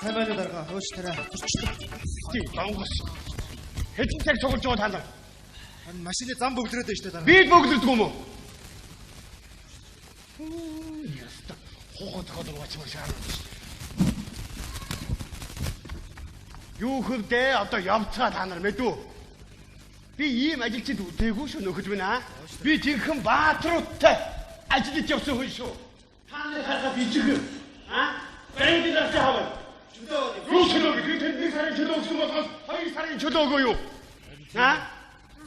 сайн байна уу дарга? Хөөш тарай. Турчлаа. Тийм, донгос. Хэдэн цаг цуглаж байгаа та нар? Машины зам бөгдрөөд байж та дарга. Би бөгдөрдөг юм уу? Яста. Хогод уучмаар шаардлаа. Юу хөвдөө одоо явцгаа та нар мэдв үү? Би ийм ажилчид үдээгүй шүү нөхөж байна. Би жинхэнэ баатруудтай ажиллаж явсан хүн шүү. Та нар хараа бичиг. Брэнд дээр хаваа. Юу чөлөө гэдэг нэг сарын чөлөө өгсөн болохоос 2 сарын чөлөө өгөө юу?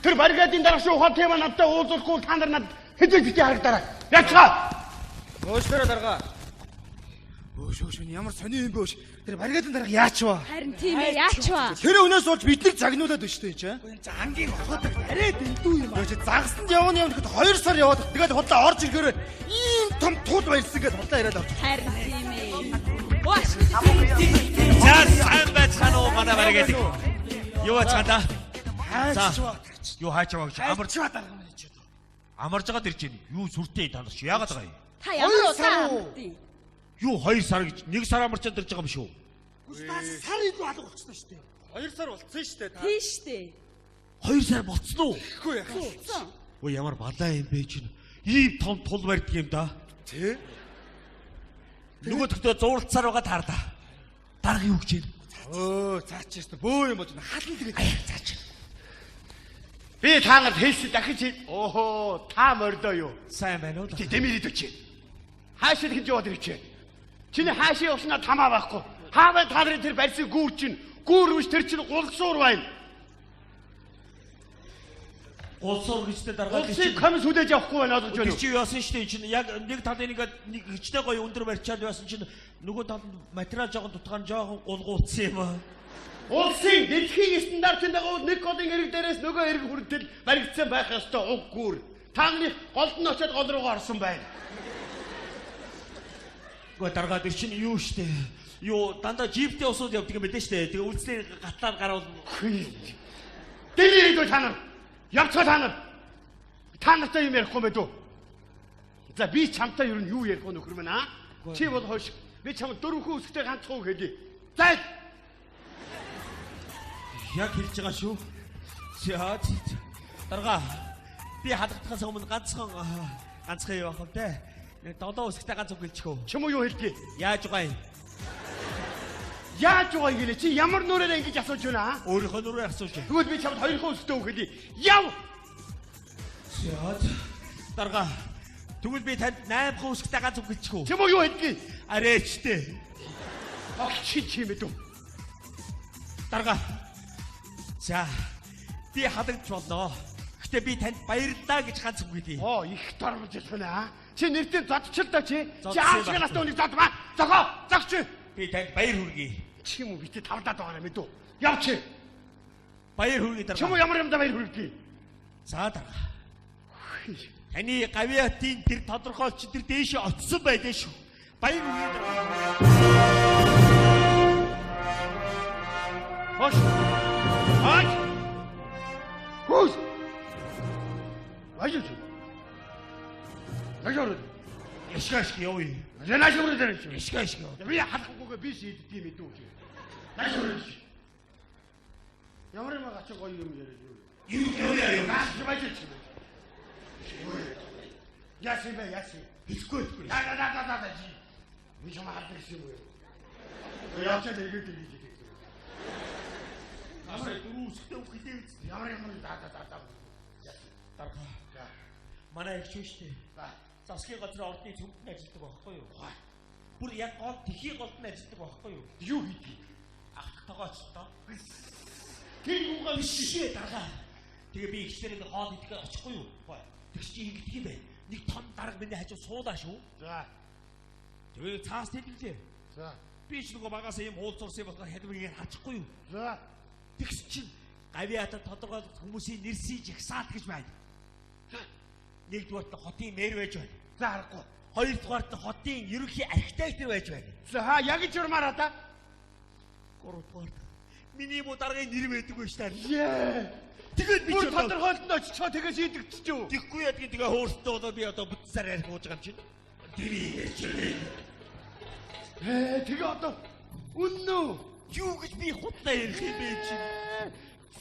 Тэр баригадын дараа шүү хот юм надад уулзахгүй та нар над хэзээ харагдаарай. Яцгаа. Хөөш тарай дарга. Өөш ямар сони юм бэ өөш. Тэр баригадын дарга яач вэ? Харин тийм ээ яач вэ? Тэр өнөөс болж биднийг загнуулаад байна шүү дээ чи. Ангийн хот арайд эндүү юм аа. Загсанд явна гэхэд 2 сар яваад тэгээд худлаа орж ирэхээр ийм том тул баярсан гэж худлаа яриад орж. Харин тийм ээ. Ваш. За сайн байцгаана уу манай баригад. Юу ачаанда? Юу хаачаа гэж амарч байгаа юм чи. Амарж байгаа дэр чинь юу сүртэй та нар чи яагаад байгаа юм? Та ямар удаа амтдیں۔ Юу 2 сар гэж 1 сар амарчаад ирж байгаа юм шүү. Густаас сар илүү алга болчихсон шүү дээ. 2 сар болцсон шүү дээ. Тийм шүү дээ. 2 сар болцсон уу? Ихгүй яах. Өө ямар балаа юм бэ чинь. Ийм том тул барьдаг юм да. Тэ? Нөгөө төгтөө зурлцаар байгаа таарлаа. Дарга юу гэж байна? Цаач яста бөө юм болж хаална тэгээд. Цаач. Би та нарт хэлсэн дахиж оохоо та мордоо юу? Сайн байна уу? Дэмэрийд өчөө. Хаашаа гэж яваад ирчихэ. Чиний хаашаа явснаа тамаа байхгүй. Хааваа та нарын тэр барьсан гүүр чинь гүүрвч тэр чинь гулсуур байна. Гулсуур гэжтэй дарга гэж чинь комисс хүлээж авахгүй байна гэж байна. Чи яасан штэ чинь яг нэг талын нэг хичтэй гоё өндөр барьчаад байсан чинь нөгөө талд материал жоохон дутгаан жоохон гулгуутсан юм аа. Улсын дэлхийн стандартын дагуу нэг голын эрэг дээрээс нөгөө эрэг хүртэл баригдсан байх ёстой уг гүүр. Тааны голд нь очиод гол руугаа орсон байна. Гоо дарга дээр чинь юу штэ. Юу дандаа жиптэй усууд явдаг юм байлээ штэ. Тэгээ үлдсний гатлаар гарвал дэмэрийд та нар. Явцгаа та нар. Та нартай юм ярихгүй мэдв үү? За би чамтай юу юу ярих вэ нөхөр минь аа? Чи бол хойш. Би чамд 4 хүн үсгтэй ганцхан үг хэлье. За яг хэлж байгаа шүү. За дарга би хадагдахаас өмнө ганцхан явах юм те. Нэг 7 үсгтэй ганц үг хэлчихв. Чим юу хэлдэг? Яаж байгаа юм? Яаж байгаа гэлээ чи ямар нүрээр ингэж асууж байна аа? Өөрийнхөө нүрээр асууж. Тэгвэл би чамд 2 хүн үсгтэй үг хэлье. Яв. За дарга тэгвэл би танд 8 хүн үсгтэй ганц үг хэлчихв. Чим юу хэлдэг? Арайчтэй. Огч чи мэдв. Дарга. За би хадагч болноо. Гэтэ би танд баярлалаа гэж ганц үг хэлье. Их дормж байна аа. Чи нэртээ зодчлоо чи. Чи аашиг настай үнийг зодмаа. Зогоо. Зогч. Би танд баяр хүргэе. Чи юм уу битээ тавдаад байгаа юм мэдв. Явч. Баяр хүргэе дарга. Чи юм ямар юмдаа баяр хүргэе. За дарга. Таны гавьяатын тэр тодорхойлч тэр дээшээ очсон байлээ шүү. Баяр хүргэе дарга. Хош. Ай! Хош! Ажиж. Ажиж. Эшгаш явъя. Жанаш үрдэ дэрч. Эшгаш яв. Би халахгүйгээ би шийддэг юм мэдүү чи. Наш үрдэ. Ямар юм ач гоё юм яриад юу. Юу яа. Гаш бачиж. Яси. Хискгүй. Да. Би ч маа хардаг юм уу. Яачаа дэргээд ирж. Асай дөрүстэй үг хэлээ. Ямар да. Дарга. Манай их шүү дээ. Засгийн газрын ордны цөмтөнд ажилладаг байхгүй юу? Бүр яг гол тэхийн голд нь ажилладаг байхгүй юу? Юу хийдэг? Ах тогооч тоо. Тэр юугаа шишээ дарга. Тэгээ би ихлээр ингэ хоол идэхээ очихгүй юу? Тэг чи ингэдэг юм бэ? Нэг том дарга миний хажуу суулаа шүү. За. Тэгээ цаас тэлэлээ. За. Би ч нөгөө багасаа юм уулзсан болохоор хадвигийг харчихгүй юу? За. Тэгс чинь гавьяата тодорхойлох хүмүүсийн нэрсий жагсаалт гэж байна. Нэгдүгээрт хотын мэр байж байна. За харахгүй. Хоёрдугаарт хотын ерөнхий архитектор байж байна. За яг ч юмараа та. Гуравдугаарт миний муу даргын нэр байдаггүй шүү дээ. Яа. Тэгээд би ч тодорхойлолтод очичоо тэгээ шийдэгдчихв. Тэгхгүй ядгийн тэгээ хөөртөө болоо би одоо бүтсаар ярих ууж байгаа юм чинь. Тэр ярьж байна. Тэгээ одоо Үнэн. Юу гэж би хутаа ярих юм бэ чи?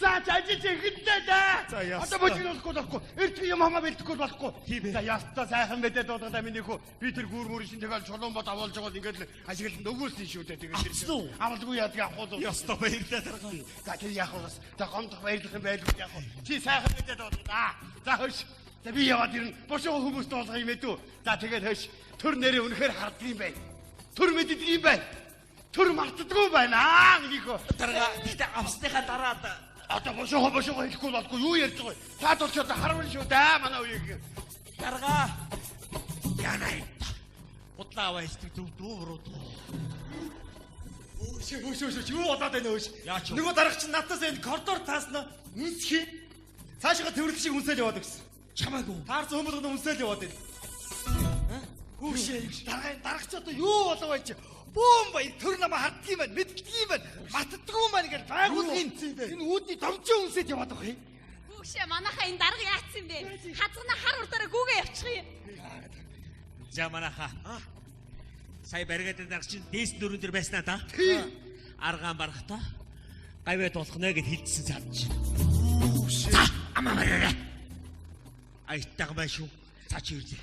За ажиж ихэдтэй да. За, ястаа. Одоо бодлохгүй болохгүй. Эртний юм хамаа бэлдэхгүй болохгүй. Тийм ээ. За ястаа сайхан мэдээд дуудаа минийх үү. Би тэр гүүр мөрөшин тэгэл чулуун бод авуулж байгаа ингээд л ажиглал нөгөөсөн шүү дээ тэгээд. Авсан уу? Авалгүй яадаг авах уу? Ястаа баярлалаа дарга. За тэр яах вэ? За гомдох баярлах юм байлгүй яах вэ? Чи сайхан мэдээд дуудаа. За хөөш. За би яваад ирнэ. Бошоо хүмүүст болгох юм ээ дүү. За тэгээд хөөш. Төр нэрээ үнэхээр харддаг юм байна. Төр мэддэг юм байна. Төр мартдаггүй байна аа минийхөө. Дарга гэхдээ авсныхаа дараа Одоо бошоо хэлэхгүй болгүй юу ярьж байгаа вэ? Цаад бол ч одоо харвал шүү дээ манай үеийг. дарга янаа. Удлаа аваасдаг дүүрүүд. Өөш юу болоод байна өөш. Яач вэ? Нөгөө дарга чинь надаас энэ коридор тааснаа үнсхий. Цаашгаа тэрвэрлэл шиг үнсэл яваад гэсэн. Чамаагүй. Таарсан хүмүүс үнсэл яваад байна. Өөш дарга ч одоо юу болоо байж. Бөөм баяр төр намаа харддаг юм байна, мэддэг юм байна. Мартдаггүй юм байна гэж байгуулгын энэ үүдний домжоо үнсэж яваад байгаа юм. Хүүшээ манайхаа энэ дарга яатсан бэ? Хазгана хар урдаараа гүгээ явчих юм. За манаха. Сая баригад дарга чинь дээс дөрөв дээр байснаа да? Аргаан барахта гавьяд болох нэ гэд хэлсэн цаадч. За амаа мараа. Айтаг байх шүү. За чи ирдэ.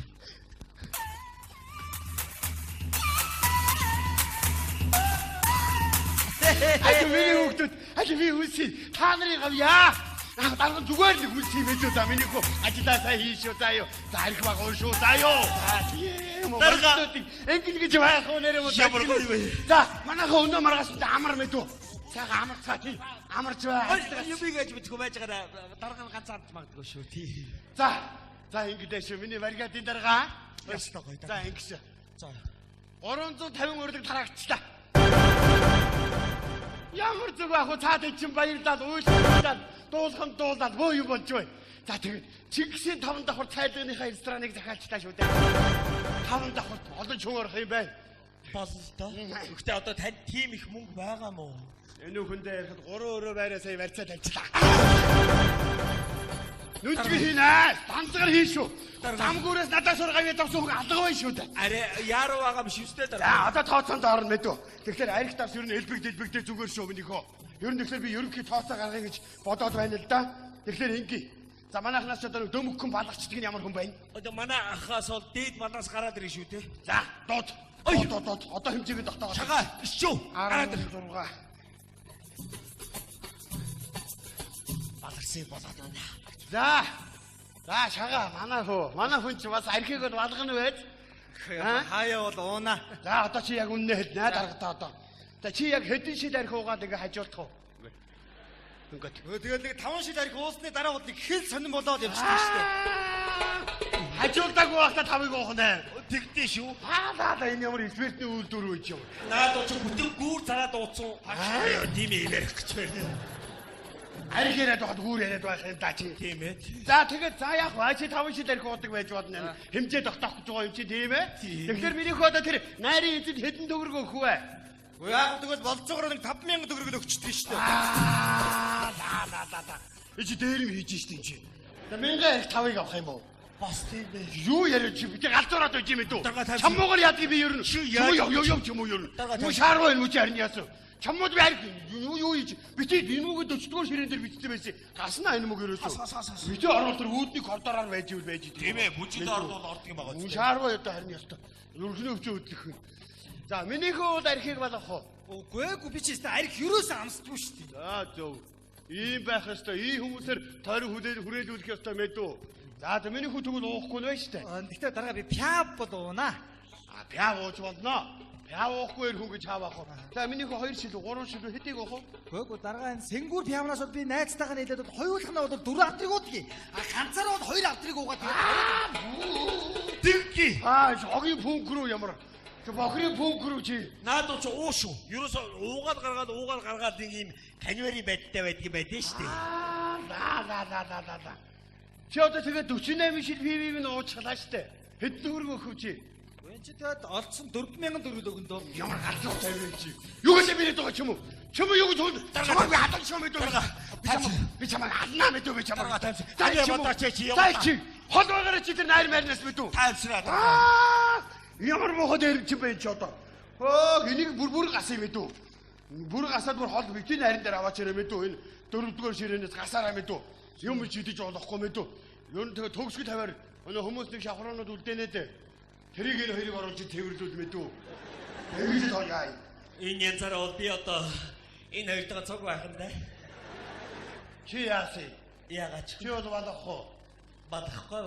Ай миний хүүхдүүд, ай би үлсээ. Та нарыг авъя. Дарга зүгээр л үлсээ мэж үү за минийхөө ажиллаа сайн хийшүү заа юу. За арих баг уушуу заа юу. Тийм үү. Дарга. Энгил гэж байх уу нэрээ мөн. Ямар гоё вэ? За манайхаа өнөө маргаас амар мэд үү. Цаага амар цаа чи. Амарч бай. Юу би гэж мэдгүй байж байгаа дарга нь ганцаарч магадгүй шүү тий. За. За ингэдэй шүү. Миний баригадын дарга. Ястаа гоё. За ингэш. За. 350 өрдөг тараагчлаа. Ямар зүг ах уу цаад чин баярлаад уйлаад дуулаад бөө юм болж бай. За тэгээд Чингисийн 5 давхар цайлгынхаа рестораныг захиалчлаа шүү дээ. 5 давхарт олон чөмөрх юм байна. Болно доо. Гэхдээ одоо танд тийм их мөнгө байгаа мó? Энэ хүндээ ярихад 3 өрөө байраа сая барьцаа тавьчлаа. Нүнчиг хийнэ. Данцгаар хийн шүү. Замгүүрээс надаас ургавьяа тавсан хүн алга бай шүү дээ. Аре яаруу байгаа биш үстэй За дараа. одоо тооцоонд орно мэдв. Тэгэхээр арих тавс ер нь элбэг зүгээр шүү минийхөө. Ер нь тэгэхээр би ерөнхий тооцоо гаргая гэж бодоод байна л да. Тэгэхээр ингээ. За манайхнаас ч одоо дөмөгхөн балгачдаг нь ямар хүн байна? Одоо манай ахаас бол дээд манаас гараад ирэх шүү те. За дууд. Одоо хэмжээгээ тогтоогоо. Чагаа бишчүү. Гараад ир. 16. Баларсан болоод байна. За шага манай хүн чи бас архийг бол балгана байд. Хаяа бол уунаа. За одоо чи яг үннээ хэлнэ даргатаа одоо. За чи яг хэдэн шил архи уугаад ингээ хажуулах уу? Ингээд. Тэгээд нэг 5 шил арих уусны дараа бол нэг хэл сонирн болоод явчихсан шүү дээ. Хажуулдаг байхдаа тавыг уух нэ. Тэгдэ шүү. Энэ ямар экспертний үйлдвэр үйж юм. Наад ч бүтэн гүүр цараа дууцсан. Аяа тийм ярих гэж байна. Арих яриад байхад гүүр яриад байх юм да чи. Тийм ээ. За тэгээд за яг баа чи 5 шил арих уудаг байж бодно. Хэмжээ тогтоох гэж байгаа юм чи тийм ээ. Тэгэхээр минийхөө одоо тэр найрын эзэд хэдэн төгрөг өгөх вэ? Яг тэгвэл болцоогоор нэг 5000 төгрөг л өгчдөг шүү дээ. Эцэг дээр нь хийж штий чи. За 1000 арих 5-ыг авах юм уу? Бас тийм ээ. Юу яриад чи би галзуураад байж юм дүү. Дарга тавьсан. Чамуугаар яадаг би ер нь. Юу ч юм уу ер нь. Дарга Юу тавьсан. шааргүй юм уу чи харин яасан. Чамууд би арих юу хийж битээ энэ мөгөд 40 дугаар ширээн дээр бичсэн байсан. Таснаа энэ мөг ерөөсөө. Битээ орвол тэр үүдний коридороор байж байж. Тийм ээ. Бүжид ордол ордог юм байгаа. Мөн шааргүй одоо харин ястаа. Өргөнөө өвчөө хөдлөх юм. За минийхөө бол архийг балах уу? Үгүй би ч гэсэн арих юроос амсдгүй шүү дээ. За зөв. Ийм байх ёстой. Ийм хүмүүсээр тойрон хүрээлүүлэх ёстой мэдүү. За миний хүү тэгвэл уухгүй нь байна шүү дээ. Гэхдээ дараа би пяв бол уунаа. Пяв ууж болно. Пяв уухгүй хүн гэж хаавах уу? За миний хүү 2 шил 3 шил хэдийг уух уу? Үгүй дараа энэ сэнгүүр пявнаас бол би найзтайгаа нийлээд хоёулах нь бол 4 автрыг уудгийг. Ганцаараа бол 2 автрыг уугаад Тэгки. Жогийн пүнк рүү ямар. Тэг бохрын пүнк рүү чи. Наад ч уу шүү. Ерөөсөө уугаад гаргаад нэг юм канивери байдтай байдаг юм байдэн шүү дээ. За. Чи одоо тэгээ 48 шил пивийг нь уучглаа штэ. Хэд төгрөг өгөх чи? Энд чи тэгээд олдсон 4000 төгрөг өгөн дөө. Ямар галзуу тавьж чи. Юу гэж бирэд байгаа ч юм уу? Чамаа юу гэж хол? Чамаа хатан ч юм мэдүү. Би чамаа алнаа мэдүү би чамаа. За чи хол байгаараа чи тэр найр марнаас мэдүү. Тайвшраа. Ямар мохот ирж байж одоо. Энийг бүр гасан мэдүү. Бүр гасаад бүр хол битийн харин дээр аваач ярэ мэдүү. Энэ 4-р ширээнээс гасаараа мэдүү. Юм чидэж болохгүй мэдүү. Ер нь тэгээ төгсгөл тавиар өнөө хүмүүс нэг шавхраанууд үлдээнэ дээ. Тэрийг энэ хоёрыг оруулж тэрвэрлүүл мэдүү. Тэгж л яа. Энэ янзаараа бол би одоо энэ хоёртойгоо цуг байх юм да. Чи яасан? Яагаад Чи бол балахгүй. Бадахгүй.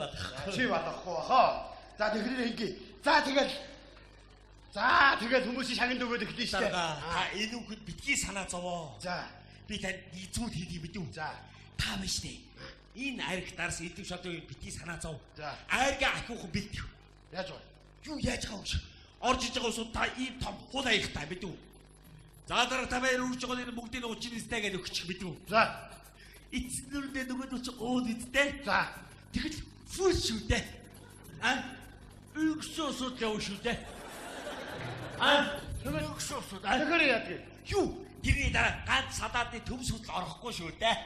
Чи балахгүй хаа. За тэгэхээр ингээ. За тэгэл хүмүүсийн шагнад өгөөд эхлэв шүү дээ. Та энэ үгэд битгий санаа зовоо. За Би танд нийцүүд хийдий мэдв. за Та биш дээ. Энэ ариг дарс идэв шатыг битгий санаа зов. За. Арга ахиух бэлтгэв. яаж вэ? Юу яаж байгаа вэ? Орж иж байгаа усууд та ийм том хул аягтай мэдв. За дараа та баяр үрж байгаа энэ бүгдийн уучныстай гэж өгчих мэдв. За Эцнүрдээ нөгөөд ч ууд идтэй. за Тэгвэл фүс шүү дээ. Өгсөөсөд яв шүү дээ. Өгсөөсөд. тэгэхээр яадаг? Юу? Тэрний дараа ганц садаадны төв сүдэл орохгүй шүү дээ.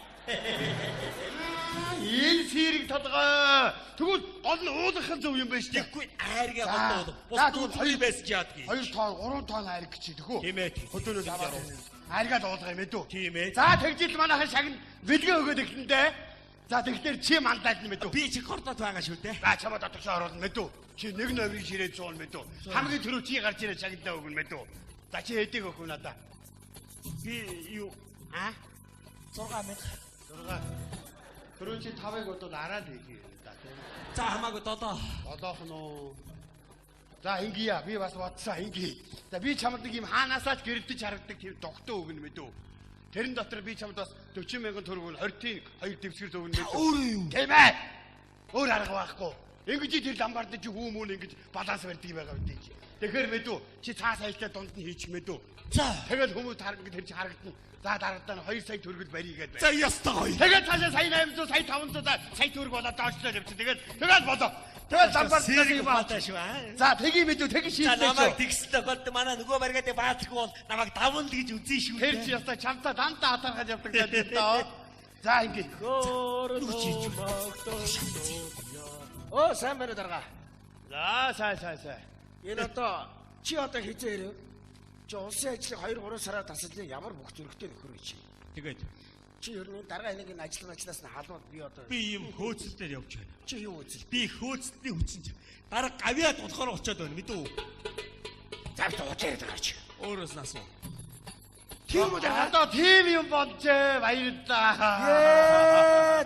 Энэ сэрэг толгой. Тэгвэл гол нь уулахын зөв юм байна шүү дээ. Тэгэхгүй айргаа За. голдоод. За, Бус тэгвэл хоёр байсан ч яадгийг. 2 тонн 3 тонн ариг гэж тэхүү. Тийм ээ. Хөдөөнөөс аваад аргаа дуулгах юм мэдүү. Тийм ээ. За тэгжил манайхан шагнад бэлгээ өгөөд эхлэндээ. За тэгэхээр чи мандаад нь мэдүү. Би чи кордот байгаа шүү дээ. За чамд отогшоо оруулна мэдүү. Чи нэг номерыг ширээд суун мэдүү. Хамгийн түрүү чи гарч ирээд шагнадаа өгнө мэдүү. За чи хэдийг өгөх надаа? Би юу 6000. 6. Түрүү чи 5-ыг одоо араад хийх юм да. За хамаагүй додоо. Одоох нь уу. За ингэя би бас бодсоо ингээ. За би чамд нэг юм хаанаасаа ч гэрэлдэж харагдаг тийм тогтоо өгнө мэдүү. Тэрэн дотор би чамд бас 40,000 төгрөг 20-ийн 2 дэвсгэр өгнө мэдүү. Өөрөө юу? Тийм ээ. Өөр арга байхгүй. Ингэж тэр ламбард чи хүмүүн ингэж баланс барьдаг байгаа үгүй чи. Тэгэхээр мэдүү чи цаас хайлтаа дунд нь хийчих мэдүү. За. Тэгэл хүмүүс харагдана тэр чи харагдана. За дараадан 2 сая төгрөг барьгээд байна. За ястаа гоё. Тэгээд цаашаа сая 800 сая 500 сая төгрөг болоод доошлоо явчих. Тэгээд болоо. Тэгээд ламбард сэрэг баатай шүү аа. За тэгийг мэдүү тэг За шийдлээ намайг шүү. тэгс тохиолд манай нөгөө баригад баатах бол намайг давн л гэж үзэн шүү. Тэр чи яста чамтаа дантаа хатархаж явдаг гэдэг тоо. За ингээ. Оо сайн байна дарга. За сайн. Энэ одоо чи одоо хизээ ирв. Чи улсын ажлыг 2-3 сараар тасалсан ямар бүх зөрөгтэй нөхөр вэ чи? Тэгээд Чи ер нь дараа энийг ажлаас нь халууд би одоо би юм хөөцөлтөөр явж байна. чи юу үзэл? Би хөөцөлтний хүчин ч дараа гавьяад болохоор очиод байна мэдүү. Завт уучаад байгаа чи. Өөрөөс нь асуу. Тийм үү дарга? Одоо тийм юм болжээ. Баярлалаа.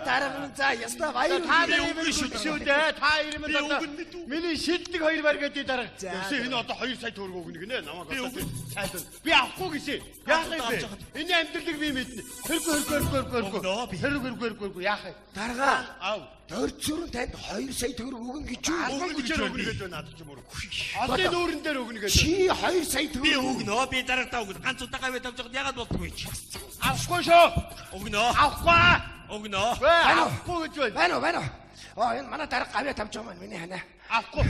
Дарга за яста баяр Та үгүй. нар юм шүү дээ. Та ирмэн Би одоо үгэн мэдүү. миний шилдэг 2 барьгаад дараа. За. Ясээ энэ одоо 2 сая төгрөг өгнө гинэ. Намайг Би одоо үгэн. сайхан. Би авахгүй гэсэн. Яах авч юм бэ? байгаа. Энэ амьдралыг би мэднэ. Хөргөө. Өгнөө би. Хөргөө. Яах юм? Дарга Ав. дөрцөрөн танд 2 сая төгрөг өгнө гэж юу? Албан хүчээр өгнө гэж байна надад ч мөр. Одоо нүүрэн дээр өгнө гэж. Чи 2 сая Би төгрөг өгнөө. Би дараатаа өгнө. Ганц удаа гавьяад авч байгаад ягаад болдгоо чи? Авахгүй шүү. Өгнөө. Авахгүй. Өгнөө. Авахгүй гэж байна. байна уу? Оо энэ манай дарга гавья тавьж байгаа маань миний ханаа. Авахгүй.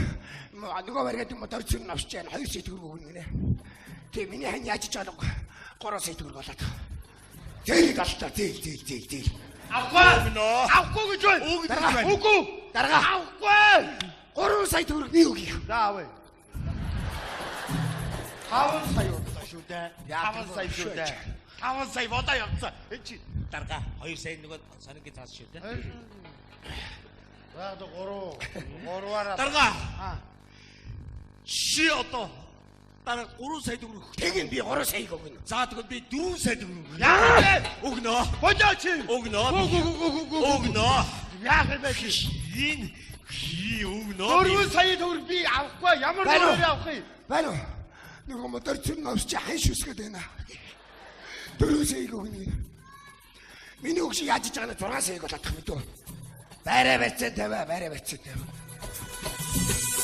Нөгөө бариад юм дөрцөрөн авч яана 2 сая төгрөг өгнө гинэ. Тэг миний хань яаж ч алга 3 сая төгрөг болоод. Зээл галта зээл. Авахгүй. Өгнөө. Авахгүй гэж байна. Өгнө гэж байна. Үгүй. Дарга Авахгүй. 3 сая төгрөг би өгье. За авъя. 5 сая удаа шүү дээ. 5 сая шүү дээ. 5 сая бодоо явцсан. Энд чи Дарга 2 сая нөгөө сонингийн цаас шүү дээ. За 3-аараа. Дарга Аа. чи одоо дараа 3 сая төгрөг. Тэг би 3 саяг өгнө. За тэгвэл би 4 сая төгрөг. Яах вэ? Өгнөө. Божоо чи. Өгнөө. Үгүй. Өгнөө. Яах вэ чи? Энэ өгнөө. 4 сая төгрөг би авахгүй. Ямар Байна уу? төгрөг авах юм? Байна уу? Нөгөө мотор зүрн авч чи хань шүсгээд байна. 4 саяг өгнө. Миний өгш яаж иж байгаа нь 6 саяг болоод тах мэдүү. Байраа барьцаа тавиа.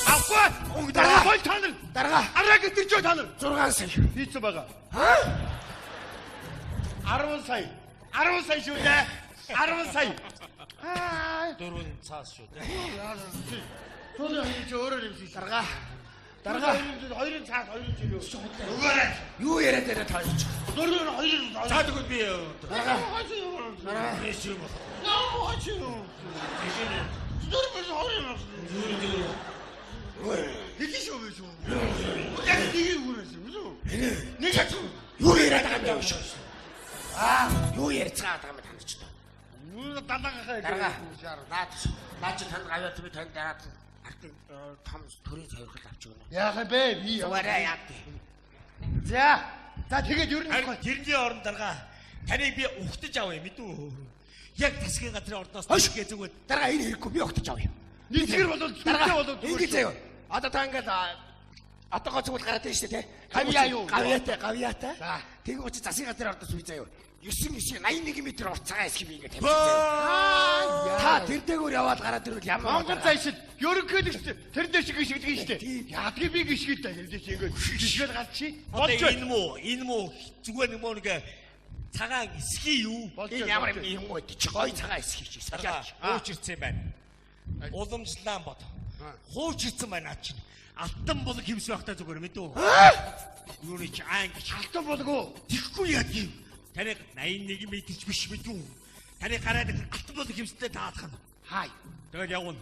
Авахгүй. Дарга. Хой та нар. Дарга Араа гэтэрч та нар. 6 сая. Хийцэн байгаа. Ха? 10 сая. 10 сая шүү дээ. 10 сая. Аа. 4 цаас шүү дээ. Тулын хийж өөрөө юм шиг. Дарга. Хоёрын цаас хоёрын чөлөө. Өгөөрэй. Юу яриад байгаа тааж. Дөрөв хоёрын. За тэгвэл би Дарга. Нэг шүү. Яг нэг үрээс юм шүү. Нэг ч Юу яриад байгаа юм бэ? Юу ярьцгаад байгаа юм тань ч тоо. Юу далаагахаа Дарга. Наад чи танд аваад би танд дараад артын том төрийн сойрхол авч өгнө. Яах бэ? Би Угаараа яа. За тэгээд ер нь Харин тэрний орон дарга таныг би ухтаж авъя мэдүү. Яг тасгийн газрын ордоос Хойш. тасгээ зүгт. Дарга энэ хэрэггүй би огтж авъя. нийцгэр болоод сүлдээ болоод Ингэж заяа. Одоо та ингээд отогоо зүгэл гараад байна шүү дээ. Гавьяа юу? Гавьяатай. За. Тэг учраас засгийн газар ордос үе заяа. 981 м урт цагаан эсхийг ингээд тавьчих заяа. Та тэр дээгүүр яваад гараад ирвэл ямар Монгол зайшид ерөнхийдөө тэр дэш гიშгэлдэг шүү дээ. Яадгийг би гიშгэлдэг юм дээ чи ингээд гიშгэл гарчи. Болж Энэ муу зүгээр нэг муу нэг цагаан эсхий юу? энэ ямар юм бэ? Чи гой цагаан эсхийг чи Дарга сахиач. хуучирсан байна. Уламжлан бод. Хуучирсан байна наа чинь. Алтан бол хэмс байхтай зүгээр мэдүү. Юу нэг анги алтан болго. Тэхгүй яа тийм. Таныг 81 м-ч биш мэдүү. Таны гараад алтан бол хэмстэй таадах нь. Хай. Тэгээд явна.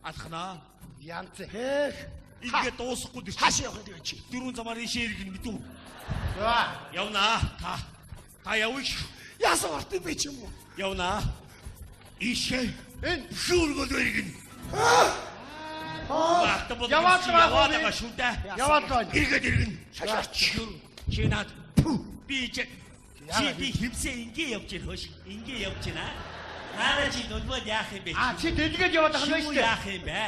Алхнаа. Янц. Ингээд дуусахгүй дэр Хаш явах гэдэг чи. дөрвөн замаар ишээ иргэн мэдүү. За. Явнаа. Та явъя. Яасан орт юм бэ чи юм уу? Явнаа. Ишээ. Энэ Шүүргөл иргэн. Яваад байгаа шүү дээ. яваад байна. Иргэд иргэн. Шашаач. Чи над би чи би хэмсээ ингээ явж байна хөөш. Ингээ явж байна. Наа чи нүдмөд яах юм бэ? Чи дэлгээд яваад байгаа юм Юу шүү дээ. яах юм бэ?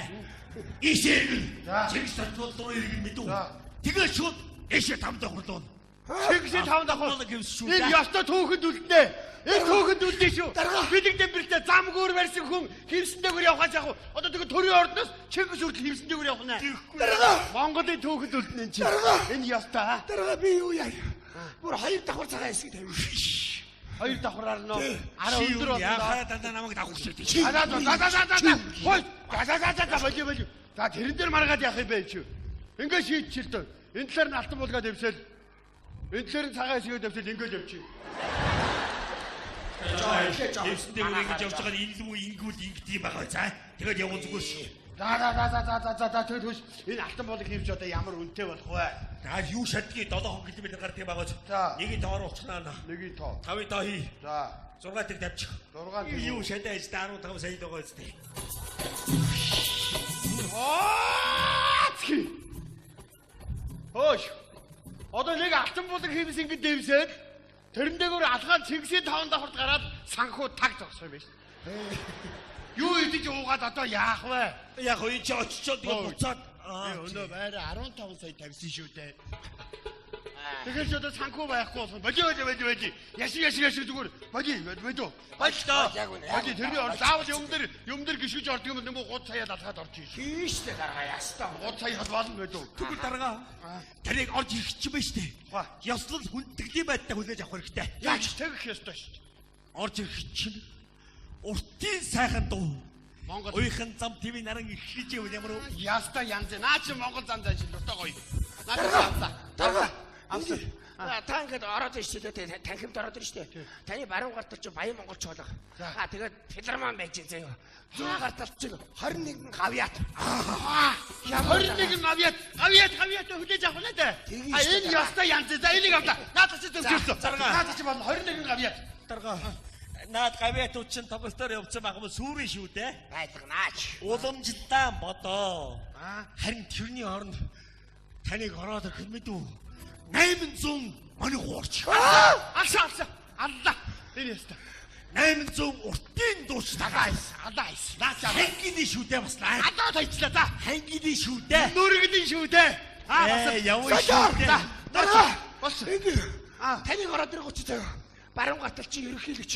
Ишээ иргэн. За. Чиг сатвал дуу иргэн мэдүү. За. Тэгээ шууд ишээ тамдаа хурлуун. Чигсээ таван давхар. Бол гэмс шүү Энэ дээ. ёстой түүхэнд үлднэ. Энэ түүхэнд үлдээ шүү. Дарга. Бидний дэврэлтэй замгүүр барьсан хүн химсэнтэйгөр явхаж яах вэ? Одоо тэгээ төрийн ордоос Чингис хүртэл химсэнтэйгөр явах нэ. Дарга. Монголын түүхэнд үлднэ энэ чинь. Дарга. Энэ ёстой аа. Дарга би юу яа? Бүр хоёр давхар цагаан эсхийг тавьчих. Хоёр давхраар нөө. Араа Чи өндөр юу болно. яхаа дандаа намайг давах шиг. За. Хой. Болио. За тэрэн дээр маргаад яах юм бэ чи? Ингээ шийдчихэл дөө. Энэ талаар нь алтан булгаад явсаал. Энэ талаар нь цагаан эсгээд явсаал ингээ явчих. Эвсэндээ ингэж явж байгаа энэ л үү ингүүл ингэдэг юм байгаа. За тэгээд явган зүгээр шүү. За тэгээд хөөш энэ алтан болыг хийвч одоо ямар үнэтэй болох вэ? За юу шатгийг 7 км гардаг юм байгаа. За. Нэгийг тоор уучнаа. Нэгийг тоо. 5-ыг тоо хий. За 6 тэг тавьчих. 6 тэг. Юу шатаа ээж 15 сая байгаа үстэй. Ооцки. Хөөш. Одоо нэг алтан болыг хийвс ингэ дэвсээд тэрэн дээгүүр алгаан Чингисийн 5 давхарт гараад санхүү таг зогсох юм биш. Юу идэж уугаад одоо яах вэ? Яг уу чи очичоод тэгээд буцаад Өнөө байраа 15 сая тавьсан шүү дээ. Тэгэхээр ч одоо санхүү байхгүй болсон. Болио. Яшиг зүгээр. Болио. Боллоо. Болио тэрний ор заавал юм дээр гიშгэж ордог юм нэг 3 сая алхаад орж ирж. Тийштэй дарга ястаа. 3 сая болно болио. Түгэл дарга. Таныг орж ирэх чинь ба штэ. Ёслол хүндэглийн байдлаа хүлээж авах хэрэгтэй. Яаж тэгэх ёстой шүү дээ. Орж ирэх чинь уртын сайхан дуу. Монгол Уйхан зам твийн наран их хийж явал ямар уу? яста янз. Наа чи Монгол зам заа шил дуртай гоё. Наа Дарга. амсаа. Та ингээд ороод ирж шүү дээ. Танхимд ороод ирж шүү дээ. Таны баруун гартал чи Баян Монголч болох. Тэгээд филармон байж заяа. Зүүн гартал чи 21 гавьяат. 21 гавьяат хүлээж авах нэ дээ. Энэ яста янз. За энийг авлаа. Наадах чи зөвчөрсөн. Наадах чи болно 21 гавьяат. Дарга. Наад гавьяатууд чинь тоглолтоор явсан байгаа юм сүрэн шүү дээ. Байлгнаач. Уламжлалаа бодоо. Харин тэрний оронд таныг ороод ирэх мэдүү. 800 моны хуурч. Алса. Алла. Энэ яста. 800 уртын дууч Тагайс. Алайс. Наачаа. хангины шүү дээ бас наа. Адаа тайцлаа та. Хангины шүү дээ. Нүргэдийн шүү дээ. Яваа шүү дээ. Дарга. Бас. Таныг ороод ирэх учраас заяа. Баруун гартал чи ерөнхийлөгч.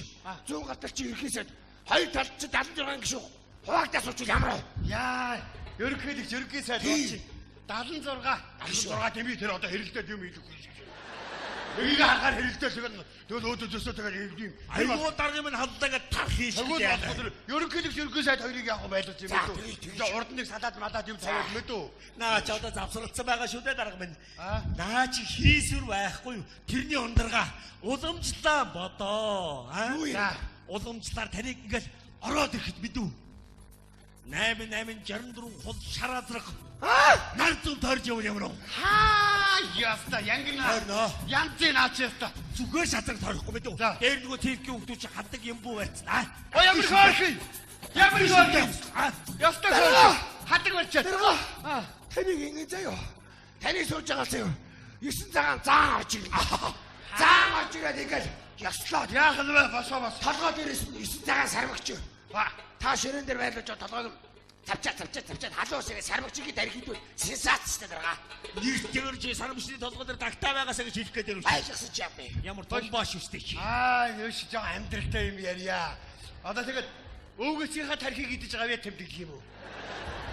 Зүүн гартал чи ерөнхийсэд. Хоёр талд чи 76 гişүү. Хуваагдаас уучвал ямар вэ? Яа. Ерөнхий сайд болчих. 76 дэмий тэр одоо хэрэлдээд юм ийлэхгүй. Нэгийг харахаар хэрэлдээ тэгэл өөдөөсөө тэгэл юм. Аюу дарга минь халлаагаа тар хийж Тэгвэл дээ. болохоор ерөнхий сайд хоёрыг яах вэ байлж юм бэ? Тэгээ урд нэг салаад малаад юм тавиад мэдүү. Наа ч одоо завсралцсан байгаа шүү дээ дарга минь. Наа чи хийсвэр байхгүй юу? Тэрний ундарга уламжлаа бодоо. Юу яа? Уламжлаар таныг ингээл ороод ирэхэд мэдүү. 8864 хол шараазрах. Нар зүг тойрж явуул ямар уу? Яста янгина. Харин Янзын аачаста. зүгээр шатраг тойрохгүй мэдв. Дээр нөгөө телевизийн хүмүүс чи хаддаг юм бүү барьцгаа. Ямар хөөрхий. Ямар хөөрхий. Яста хөөрхий. Хадаг барьчаад. Тэрго. Таныг ингэ заяа. Таны сууж байгаа заяа. 9 цагаан заан орж ирнэ. Заан орж ирээд ингээл яслаад Яах нь вэ? Босоо. толгой дээрээс нь 9 цагаан сармагч. Та ширээн дээр байлуулж толгойг тавчаад халуус ирээ сармагчийг дарихидвэл сенсацтай дарга. Нэртэйгээр чи сармшны толгой дээр тагтаа байгаасаа гэж хэлэх гээд байна. Айшгсан ч юм бэ. Ямар том бааш үстэй чи. Юуш жоо амьдралтай юм ярья. Одоо тэгээд өвгөцийнхаа тархийг идэж байгаа вэ тэмдэг юм уу?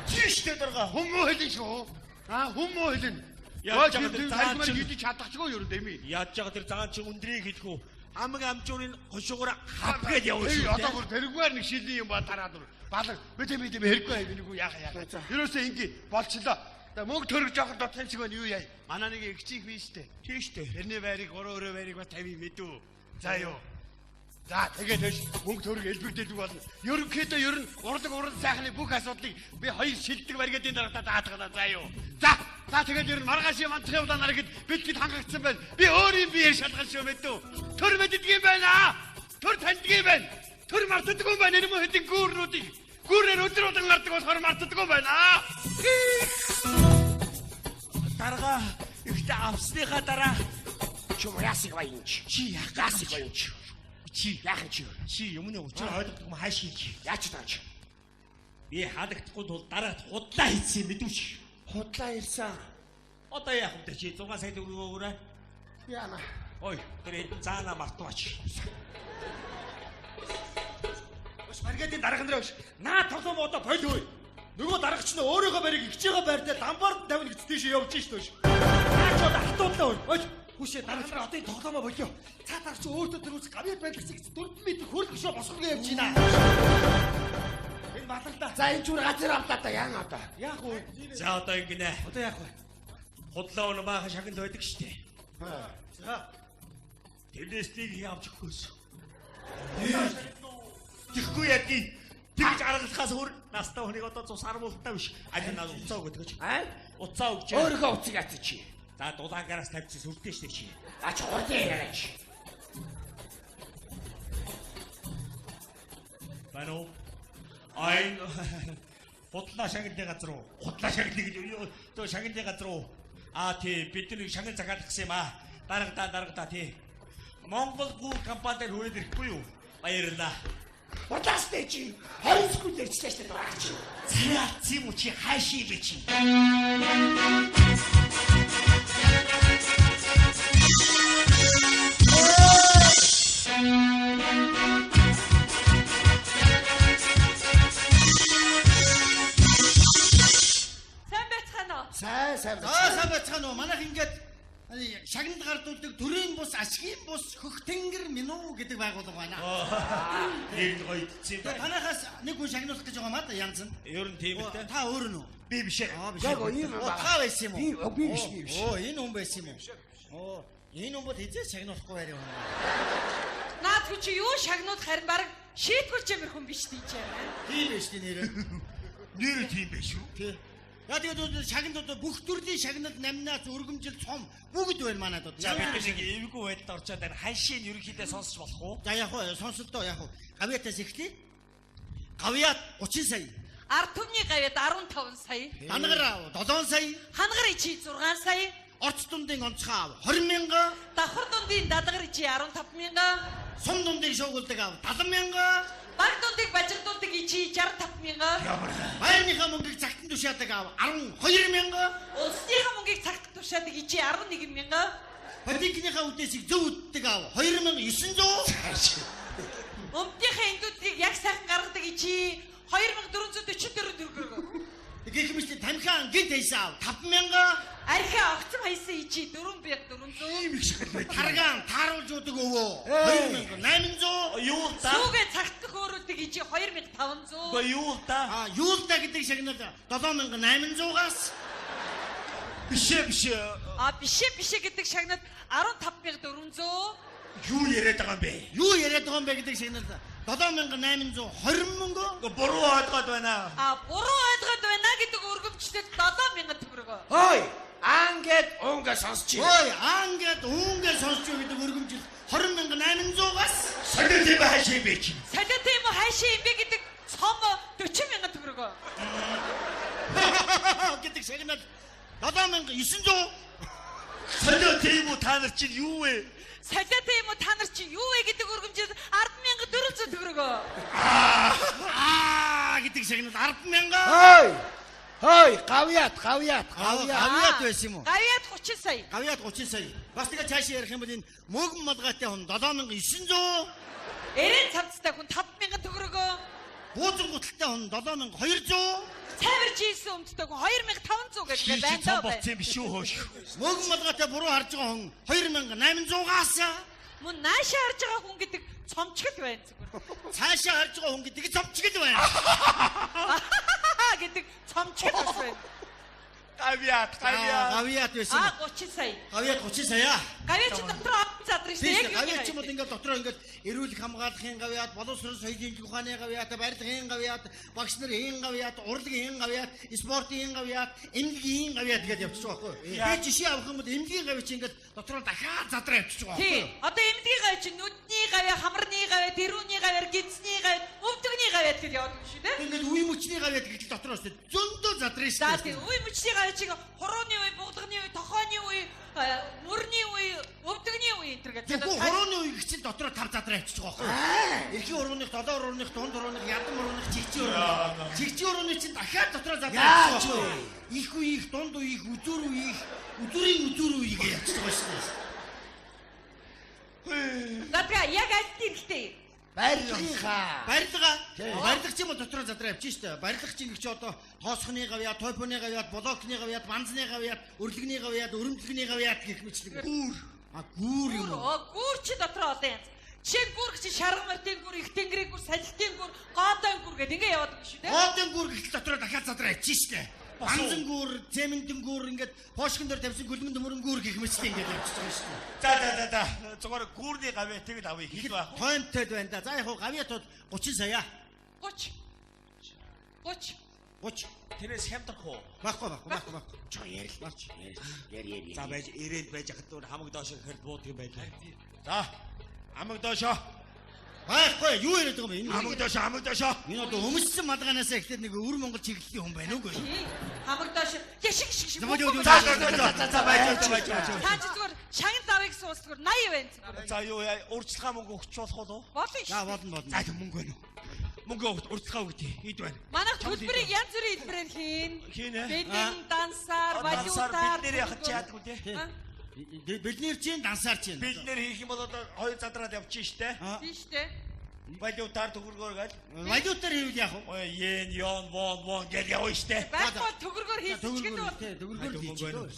Чиштэй дарга хүмүү хэлэн шүү. Хүмүү хэлэн. Яаж тэр чадах тархимаар идэж чадахгүй юу дэми. Яаж байгаа тэр цагаан чи өндрийг хэлэхүү. Амг амжуурын хошуугаар хавгээд явуул Эй шүү. одоо бүр тэрүүгээр нэг шилний юм ба тараад бүр балаг мэдээ хэрэггүй хэвнэггүй яах. Ерөөсөө ингэ болчлоо. Мөнгө төрөж жоохот дотын шиг байна юу яа. Манай нэг ихчийг бий штэ. Тийштэй. Тэрний байрыг 3 байрыг ба 50 мэдүү. За юу. За тэгээд төш мөнгө төрөг элбэгдээд болно. Ерөнхийдөө ер нь урлаг сайхны бүх асуудлыг би хоёр шилдэг баригдын дараатаа даатгана за юу. За тэгээд ер нь маргааш мантах явлаа нарагд бидгэд хангагдсан байна. Би өөрийн биеэр шалгал шүү мэдүү. Төр мэддэг юм байна. Төр таньдаг юм байна. Төр мартдаг юм байна. Энэ мөн хэдин гүүрнүүдийг гүүрээр өдрөдөн гардаг болохоор мартдаг юм байна. Дарга ихтэй авсныхаа дараа Чум ясыг баянч. чи яах Ясыг баянч. чи Яах чи. чи юмны учир ойлгохгүй юм хаашийн чи. Яач тааж. Би хаагдахгүй тул дараагт худлаа хийсэн мэдвч. Худлаа ирсэн. Одоо яах вэ чи 6 сая төгрөг өгөөрэй. Яана. Ой тэр заана мартваач. Баш маргаадын дарга нараа биш. Наа тоглоом одоо болио. Нөгөө даргач нь өөрийнхөө барийг ихж байгаа байртаа дамбард тавина гэж тийш явж шít ш. Наач одоо хатуудлаа ой. Ой хүшээ дарга нараа одоо тоглоомоо болио. Цаатаар чи өөртөө тэр үс гавьяа байдаг гэсэн 4 м хөрх гişөө босгоно явж байна. Энэ баталдаа. За энэ чүр газар авлаа да яана одоо. Яах вэ? За одоо ингэнэ. Одоо яах вэ? Худлаа өнө баахан шагнад байдаг штэ. За. Тэрнэснийг явж өгөхөөс. Тэгэхгүй яаки тэгж аргалахаас өөр настаа хүнийг одоо цус 10 муултаа биш. Аль наа уцаа өгöd гэж. Уцаа өгч. Өөрийнхөө уцыг ат чи. За дулаагараас тавьчих сүртэй штэ чи. Ач хурдан яриач. Бано. Ай худлаа шагналын газар уу? Худлаа шагнал гэж одоо шагналын газар уу? Тий бид нэг шагнал захиалах гэсэн юм аа. Дарга тий. Монгол гүр компанид хүрээд ирэхгүй юу? Баярлалаа. Удаастай чи 20 секунд ярьчлаа штэ дураач. Цаац юм чи хаашаа бэ чи? Сайн байцгаана уу? Сайн. сайн байцгаана уу? Манайх ингээд шагнал гардуулдаг төрийн бус, ашгийн бус, хөх тэнгэр минуу гэдэг байгууллага байна. Нэг гоё идсэн. Танайхаас нэг хүн шагнуулах гэж байгаа маа да янз нь. Ер нь тийм үү? Та өөр нь үү? Би биш ээ. Биш. Яг ийм юм байна. Та байсан юм уу? Би биш. Оо, энэ хүн байсан юм уу? Энэ хүн бол хизээ шагнуулахгүй байр юм. Наад чи юу шагнууд харин баг шийтгүүл чимэр хүн биш тийч яа. Тийм биш тий нэрээ. Нэр тийм биш үү? Тий. Яа тэгээд шагналууд бүх төрлийн шагнал намнаас өргөмжил цом бүгд байна манайд. За бид нэг эвгүй байдалд орчоод байна. Ханшийн ерөнхийдөө сонсч болох уу? За яг уу сонсолтоо яг уу. Гавьяатаас эхлэе. Гавьяат 30 сая. Ард түмний гавьяд 15 сая. Дангаар 7 сая. Хангар ичи 6 сая. Орц дундын онцгой 20 мянга. Давхар дундын дадгар ичи 15 мянга. Сум дундын шуугуулдаг 70 мянга. Баг дундыг бажигдуулдаг ичи 65 мянга. Байрныхаа мөнгийг цагтан тушаадаг 12 мянга. Улсныхаа мөнгийг цагт тушаадаг ичи 11 мянга. Политикийнхаа үдээсийг зөв үддэг 2900. Өмдийнхээ эндүүдийг яг сайхан гаргадаг ичи 2444 төгрөг. Гэх мэт тамхиан гинт хийсэн 5 мянга. Архиа огцом хайсан ичи 4400. Таргаан тааруулж удаг өвөө 2800. Юу та? Сүүгээ цагтах өөрүүлдэг ичи 2500. Юу та? Юулта гэдэг шагнал 7800-аас. Биш ээ. Бишээ гэдэг шагнад 15400. Юу яриад байгаа юм бэ? Юу яриад байгаа юм бэ гэдэг шагнал 7820 мөнгө. Буруу ойлгоод байна. Буруу ойлгоод байна гэдэг өргөмжлөл 7000 төгрөг. Ой, ангет унга сонсч. Ой, ангет үнгээ сонсч гэдэг өргөмжил 20,800-аас Солио тийм хаашаа юм бэ чи? Солио тийм үү хайшаа юм бэ гэдэг цом 40,000 төгрөг. гэдэг шагнал 7,900. Солио тийм үү та нар чинь юу вэ? Солио тийм үү та нар чи юу вэ гэдэг өргөмжлөл 10,400 төгрөг. гэдэг шагнал 10,000. Хой, гавьяат. Гавьяат байсан юм уу? Гавьяат 30 сая. Гавьяат 30 сая. Бас тэгээ цаашаа ярих юм бол энэ мөнгөн малгайтай хүн 7,900. Эрен цамцтай хүн 5,000 төгрөг. Буузан гуталтай хүн 7,200. Цайвар жийсэн өмдтэй хүн 2,500 Чи гэдэг байна цом даа. болсон юм биш үү хөөш? Мөнгөн малгайтай буруу харж байгаа хүн 2,800-аас. Мөн наашаа харж байгаа хүн гэдэг цомчгол байна зүгээр. Цаашаа харж байгаа хүн гэдэг цомчгол байна. гэдэг цомчгол бас байна. Гавьяат. Гавьяат байсан юм. 30 сая. Гавьяат 30 сая. Гавьяат чи дотор задрын шүү дээ. Гавьяат ч юм уу ингээд дотроо ингээд эрүүл хамгаалахын гавьяат, боловсрол соёлын ухааны гавьяат, барилгын гавьяат, багш нарын гавьяат, урлагийн гавьяат, спортын гавьяат, эмнэлгийн гавьяат гэдээ явчихж байгаа байхгүй. Тэгээд жишээ авах юм бол эмнэлгийн гавьяат чи ингээд дотроо дахиад задраа явчихж байгаа Тий. байхгүй. Одоо эмнэлгийн гавьяат чи нүдний гавьяат, хамарны гавьяат, тэрүүний гавьяат, гидсний гавьяат, өвдөгний гавьяат гэдээ явдаг шүү дээ. Ингээд үе мөчний гавьяат гэж дотроо шүү дээ. Зөндөө задрын шүү За дээ. тий. Үе мөчний гавьяат чи хорооны үе, буглагны үе, тохооны үе, мөрний үе, өвдөгний үе энэ төр гэдэг. Тэгвэл хорооны үе гэсэн дотроо тав задраа явчихж байгаа байхгүй. Эрхийн урууных, долоо урууных, дунд урууных, ядам урууных, чигчи урууных. Чигчи урууны чинь дахиад дотроо задраа явчихж байгаа байхгүй. Их үеих, дунд үеих, үзүр үеих, үзүр үе гэж явчихж байгаа шүү дээ. Надаа яг аль тиймтэй. Барилга ч юм уу дотроо задраа явчих шүү дээ. Барилга чинь их ч одоо тоосхны гавьяат, тойпоны гавьяат, блокны гавьяат, манзны гавьяат, өрлөгний гавьяат, өрөмдлөгний гавьяат гэх мэтлэг. Гүүр юм уу? Гүүр чи дотроо одоо янз. Жишээ нь гүүр чи шаргамартын гүүр, их тэнгэрийн гүүр, салхитын гүүр, гоодон гүүр гэдэг ингэ яваад шүү дээ. Гоодон гүүр гэх дотроо дахиад задраа явчих шүү дээ. Банзан гүүр, зэмэндэн гүүр ингээд поошгон дээр тавьсан гөлмөн төмөрөн гүүр гэх мэтлэг ингээд явчих байгаа шүү дээ. За. Зүгээр гүүрний гавьяат тэгэл авъя хэл байх. Тоймтой байна да. За яг хуу гавьяатууд 30 сая. 30. Тэрээс хямдрах уу? Баггүй. Чоо ярил. Яри. За байж ирээд байж хат өөр хамаг доош гэхэл бууд юм байлаа. За. Хамаг доошоо. Баггүй юу яриад байгаа юм бэ? Хамаг доошоо. Энэ одоо өмссөн малгаанаас ихтэй нэг өвөр Монгол чиглэлийн хүн байна үгүй. Хамаг доош. Яшиг. За байж. Та чи зүгээр шагнал давыг суус зүгээр 80 байна зүгээр. За юу яа урьдчилгаа мөнгө өгч болох уу? Болно шүү. За болно. За мөнгө байна уу? Мөнгө урьдчилгаа өгдөө. Эд байна. Манайх төлбөрийг янз бүрийн хэлбэрээр Хийнэ. Бидний дансаар, Дансаар валютаар бид нэр яхаж яадаг үү те? Бид нэр чинь дансаар чинь. Бид нэр хийх юм бол одоо хоёр задраад явчих штэ. тийм шүү дээ. Валютаар төгрөгөөр гал. Валютаар хийвэл яах вэ? Ой йен, yon, вон гэл явна штэ. Байхгүй төгрөгөөр хийсэн ч гэдэг бол Төгрөгөөр хийж байна.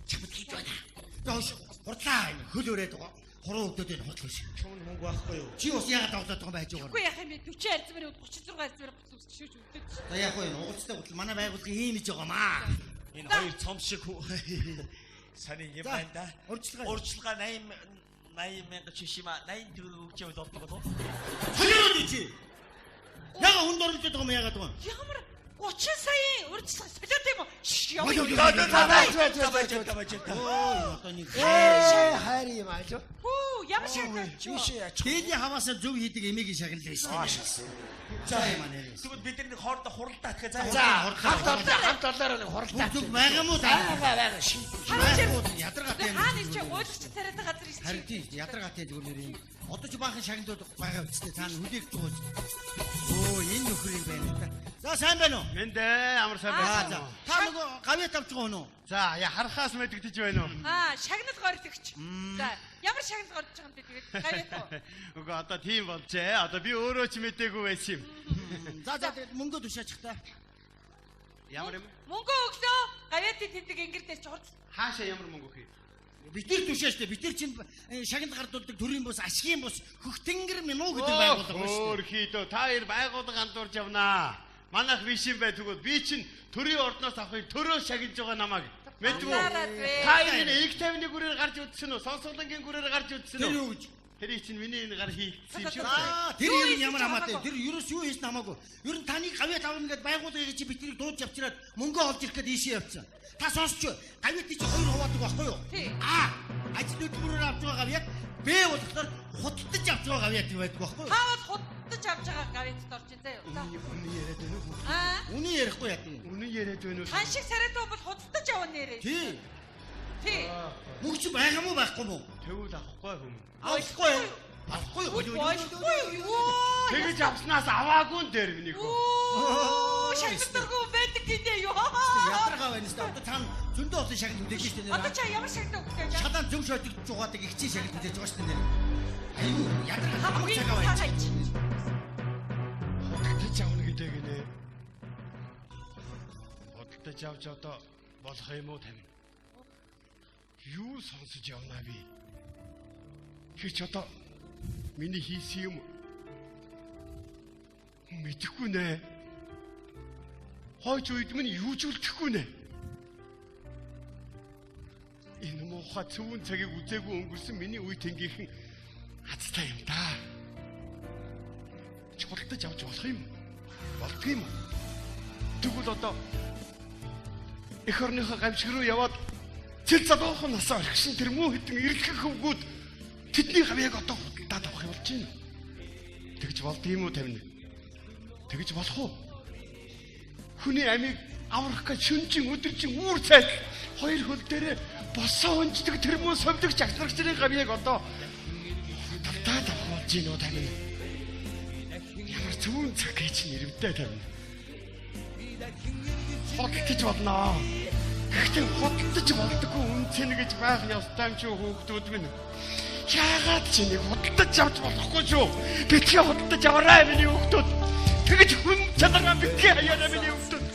Чамд хийж байна. Доош хурдлаа хөл өрөөд хуруу өгдөөд энэ хотлоо шиг. Чүн мөнгө байхгүй юу? Чи бас яагаад тоглоод байгаа юм байж байгаа үгүй юм? яах юм бэ? 40 арзмаар 36 арзмаар үзчихэж үлдээд. За яах вэ? Угацтай гутал манай байгууллагын ийм хийж байгаа маа. Энэ хоёр цом шиг саний юм байна да. Урьдчилгаа 80,000 чишима 80 төгрөг өгч яваад болдог. Солиод чи. Яга хүнд оруулж байгаа юм яагаад байгаа юм? Ямар 30 сая урьдчилгаа солиод юм уу? Одоо нэг Хайр юм ааж. Хүү, ямар шагнал ч юу. дээдийн хаваасаа зөв хийдэг эмигийн шагналаа шүү дээ. За юм аа нэрээ. Тэгвэл бид нар хоорондоо хуралдаа тэгэхээр За, хамт олоор нэг хуралдаа. Зүг байгаа мó та? Байгаа шин. Ядаргатай юм. Хаана ч уулзч царайтай газар ирсэн. Харин тийм ядаргатай зүгээр нэр юм. Одоо ч баахан шагналууд байгаа үстэй цаана хүлээгч байгаа. Оо энэ нөхөр юм байна та. За сайн байна уу? Мэндэ амар сайн байна. За та нөгөө гавьяат авч байгаа хүн үү? За я харахаас мэдэгдэж байна уу? Шагнал горилгч. За, ямар шагнал горж байгаа юм бэ тэгээд гавьяат уу? Үгүй одоо тийм болжээ. Одоо би өөрөө ч мэдээгүй байсан юм. За тэгээд мөнгө тушаачих та. Ямар юм? Мөнгө өглөө. Гавьяатын тэмдэг ингэр дээр ч хурц. Хаашаа ямар мөнгө өгье? Битэр түшээ штэ. Битэр чинь шагнал гардуулдаг төрийн бус, ашигын бус, хөх тэнгэр минуу гэдэг байгууллага байна штэ. Өөрхийдөө та хоёр байгууллага андуурж явнаа. Манайх биш юм бай тэгвэл би чинь төрийн ордноос авахыг төрөө шагнаж байгаа намайг. Мэдвүү? Та энэ ийг 51 гүрээр гарч үзсэн үү? Сонсголонгийн гүрээр гарч үзсэн үү? Тэр юу гэж? тэрий чинь миний энэ гар хийгдсэн юм шиг. Тэр Юу юм хийсэн ямар ч хамаатай. хамаагүй. Тэр ерөөс юу хийсэн хамаагүй. Ер нь таныг гавьяа тавна гэдээ байгууллагыг чи битрийг дууд явчираад мөнгө олж ирэх гээд ийшээ явцсан. Та сонсч гавьяа чи 2 хуваадаг байхгүй юу? Тий. Ажил хөдөлмөрөөр авч байгаа гавьяа Б болохоор хутдаж авч байгаа гавьяа тийм байдаг байхгүй юу? Хаавал худдаж авч байгаа гавьяат орж ин заяа. За. Үний яриад байна уу? Үний ярихгүй яа тийм. Үний яриад байна уу? Хан шиг сариатаа бол худдаж авах нэрээ. Тий. Тий. Мөнгө чи байгаа мó байхгүй мó? Тэгвэл авахгүй хүм. Авахгүй. Авахгүй юу? Тэгэж авснаас аваагүй нь дээр миний хөө. Оо, шагналтаргүй байдаг гинэ юу? Ядаргаа байна шүү дээ. Та зөндөө олон шагнал мэдээж шүү дээ. Одоо чи ямар шагнал өгч яаж? Шадан зөв шойдог жугаадаг их чи шагнал мэдээж байгаа шүү дээ. Аюу ядаргаа хамаг Хамгийн цагаа байна. цагаач. Худалдаж авна гэдэг нэ. Худалдаж авч одоо болох юм уу тань? Юу сонсож явнаа би? Чи одоо миний хийсэн юм мэдэхгүй нэ. Хойч үед минь юу ч үлдэхгүй нэ. Энэ муухай цөвөн цагийг үзээгүй өнгөрсөн миний үе тэнгийнхэн хацтай юм да. Худалдаж авч болох юм? Болдго юм. Тэгвэл одоо эх орныхоо гамшиг руу яваад цэл залуухан насаа орхисон тэр муу хитэн ирлэх хөвгүүд тэдний хавьяаг одоо худалдаад авах юм болж байна. Тэгж болд юм уу тавина? Тэгж болох уу? Хүний амийг аврах гэж шүнжин өдөржин үүр цайд хоёр хөл дээрээ босоо өнждөг тэр муу совдогч агнарчрын хавьяаг одоо худалдаад авах болж байна уу тавина? Ямар зөвүүн цаг гэж нэрвдээ тавина. Худалдаж болно. Гэхдээ худалдаж болдоггүй үнцэн гэж байх ёстой юм чи хүүхдүүд минь. Яагаад чи нэг худалдаж авч болохгүй шүү? Битгий худалдаж аваарай миний хүүхдүүд. Тэгэж хүн чанараа битгий хаяарай миний хүүхдүүд.